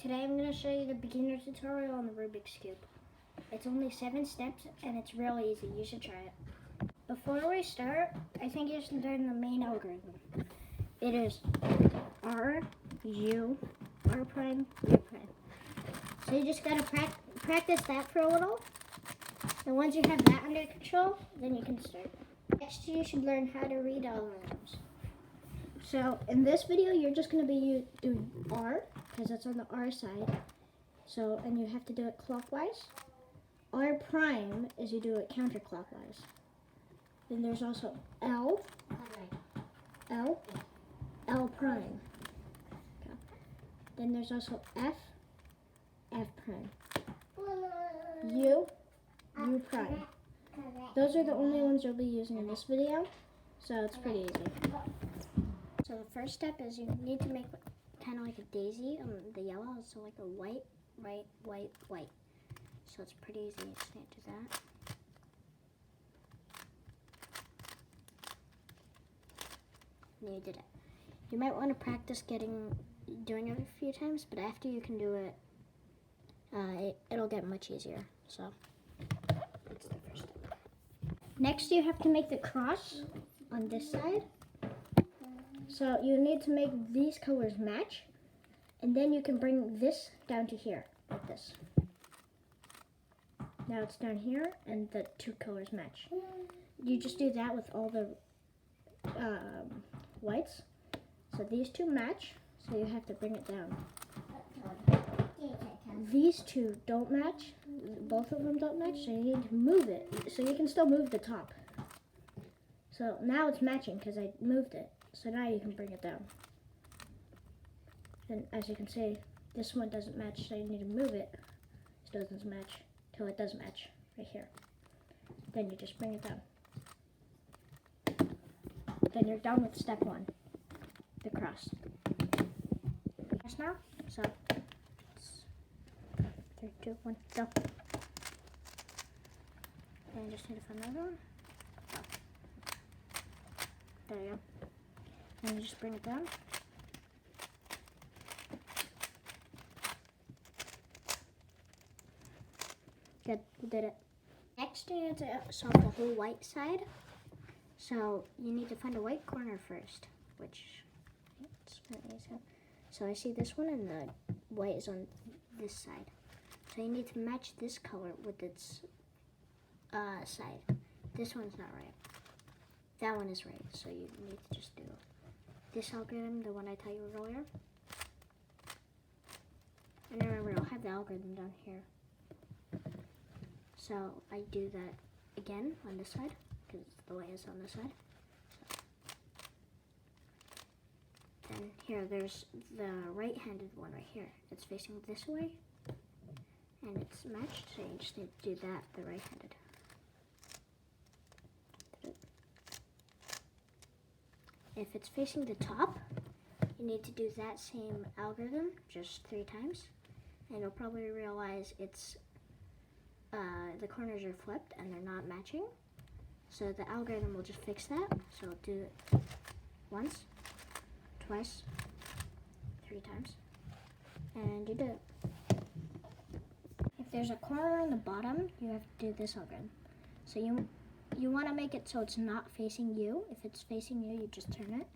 Today I'm going to show you the beginner tutorial on the Rubik's Cube. It's only 7 steps and it's real easy. You should try it. Before we start, I think you should learn the main algorithm. It is R, U, R prime, U prime. So you just got to practice that for a little. And once you have that under control, then you can start. Next, you should learn how to read algorithms. So in this video, you're just going to be doing R, because it's on the R side. So, and you have to do it clockwise. R prime is you do it counterclockwise. Then there's also L, L prime. Okay. Then there's also F, F prime. U, U prime. Those are the only ones you'll be using in this video, so it's pretty easy. So the first step is you need to make kind of like a daisy on the yellow, so like a white, white, white, white. So it's pretty easy, you just need to do that. And you did it. You might want to practice doing it a few times, but after you can do it, it'll get much easier. So that's the first step. Next, you have to make the cross on this side. So you need to make these colors match, and then you can bring this down to here, like this. Now it's down here, and the two colors match. You just do that with all the whites. So these two match, so you have to bring it down. These two don't match, both of them don't match, so you need to move it. So you can still move the top. So now it's matching because I moved it. So now you can bring it down. And as you can see, this one doesn't match, so you need to move it. It doesn't match till it does match right here. Then you just bring it down. Then you're done with step 1, the cross. Yes, now? So, 3, 2, 1, go. And you just need to find another one. Go. There you go. And you just bring it down. Good, you did it. Next, you need to solve the whole white side. So you need to find a white corner first, which it's really easy. So I see this one, and the white is on this side. So you need to match this color with its side. This one's not right. That one is right. So you need to just do this algorithm, the one I taught you earlier. And remember, I'll have the algorithm down here. So I do that again on this side, because the light is on this side. So then here, there's the right-handed one right here. It's facing this way, and it's matched, so you just need to do that, the right-handed. If it's facing the top, you need to do that same algorithm just 3 times, and you'll probably realize it's the corners are flipped and they're not matching. So the algorithm will just fix that. So do it once, twice, 3 times, and you do it. If there's a corner on the bottom, you have to do this algorithm. So you want to make it so it's not facing you. If it's facing you, you just turn it.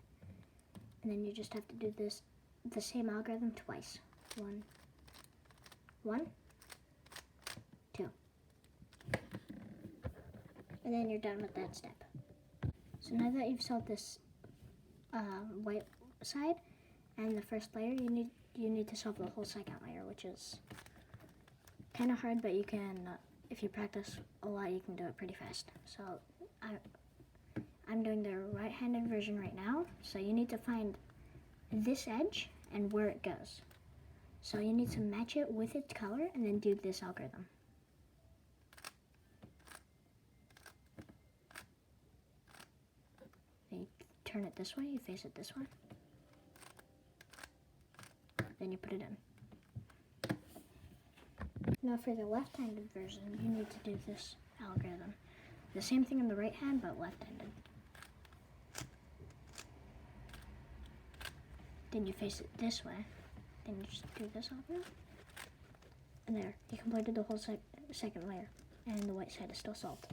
And then you just have to do the same algorithm twice. 1, 2. And then you're done with that step. So now that you've solved this white side and the first layer, you need to solve the whole second layer, which is kind of hard, but you can, if you practice a lot, you can do it pretty fast. So I'm doing the right-handed version right now. So you need to find this edge and where it goes. So you need to match it with its color and then do this algorithm. You turn it this way, you face it this way. Then you put it in. Now for the left-handed version, you need to do this algorithm. The same thing on the right hand, but left-handed. Then you face it this way. Then you just do this over. And there, you completed the whole second layer. And the white side is still solved.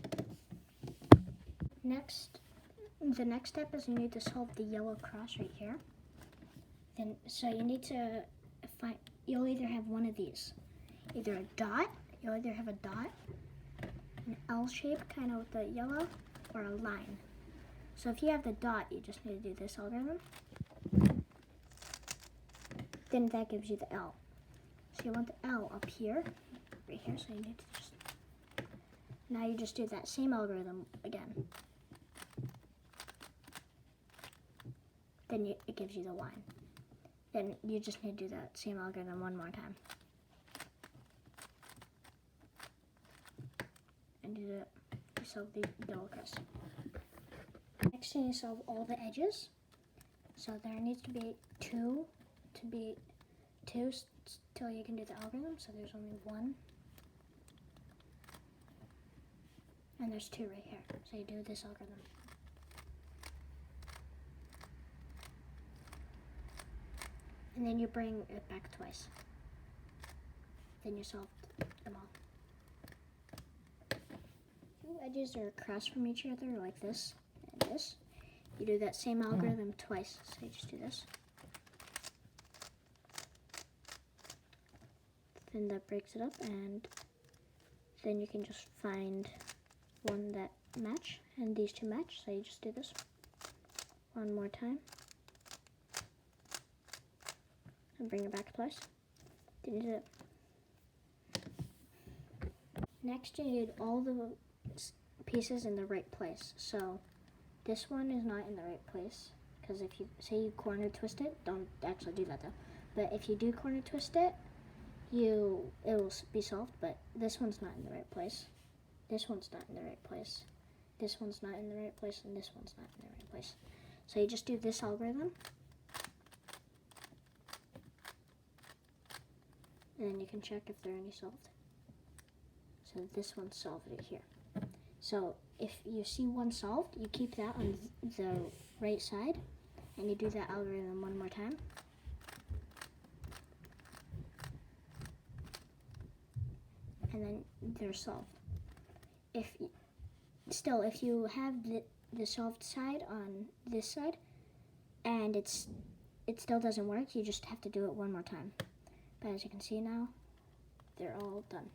The next step is you need to solve the yellow cross right here. So you need to find, you'll either have one of these. Either a dot, you'll either have a dot, an L shape kind of with the yellow, or a line. So if you have the dot, you just need to do this algorithm. Then that gives you the L. So you want the L up here, right here, so you need to just, now you just do that same algorithm again. Then it gives you the line. Then you just need to do that same algorithm one more time. And do that, you solve the yellow cross. Next thing, you solve all the edges. So there needs to be two till you can do the algorithm. So there's only one. And there's two right here. So you do this algorithm. And then you bring it back twice. Then you solved them all. Two edges are across from each other like this and this. You do that same algorithm twice. So you just do this. Then that breaks it up, and then you can just find one that match, and these two match. So you just do this one more time. And bring it back twice. Then you do it. Next, you need all the pieces in the right place. So this one is not in the right place, because if you say you corner twist it, don't actually do that though. But if you do corner twist it, it will be solved. But this one's not in the right place. This one's not in the right place. This one's not in the right place, and this one's not in the right place. So you just do this algorithm. And then you can check if they're any solved. So this one's solved right here. So if you see one solved, you keep that on the right side, and you do that algorithm one more time. And then they're solved. If you have the solved side on this side, and it still doesn't work, you just have to do it one more time. But as you can see now, they're all done.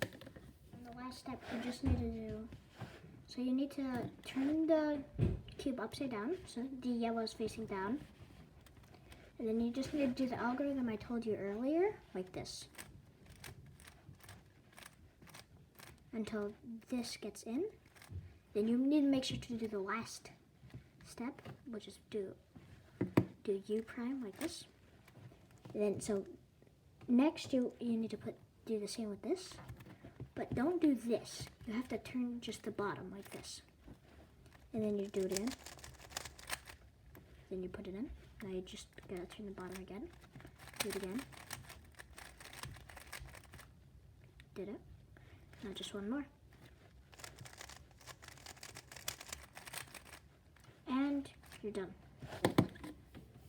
And the last step you just need to do, so you need to turn the cube upside down, so the yellow is facing down. And then you just need to do the algorithm I told you earlier, like this. Until this gets in. Then you need to make sure to do the last step, which is do U prime like this. And then so next you need to do the same with this, but don't do this. You have to turn just the bottom like this. And then you do it in. Then you put it in. Now you just gotta turn the bottom again. Do it again. Did it. Now just one more. And you're done.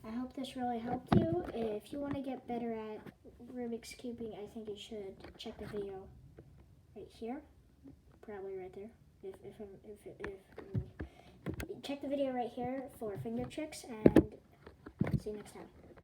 I hope this really helped you. If you want to get better at Rubik's cubing, I think you should check the video right here. Probably right there. Check the video right here for finger tricks, and see you next time.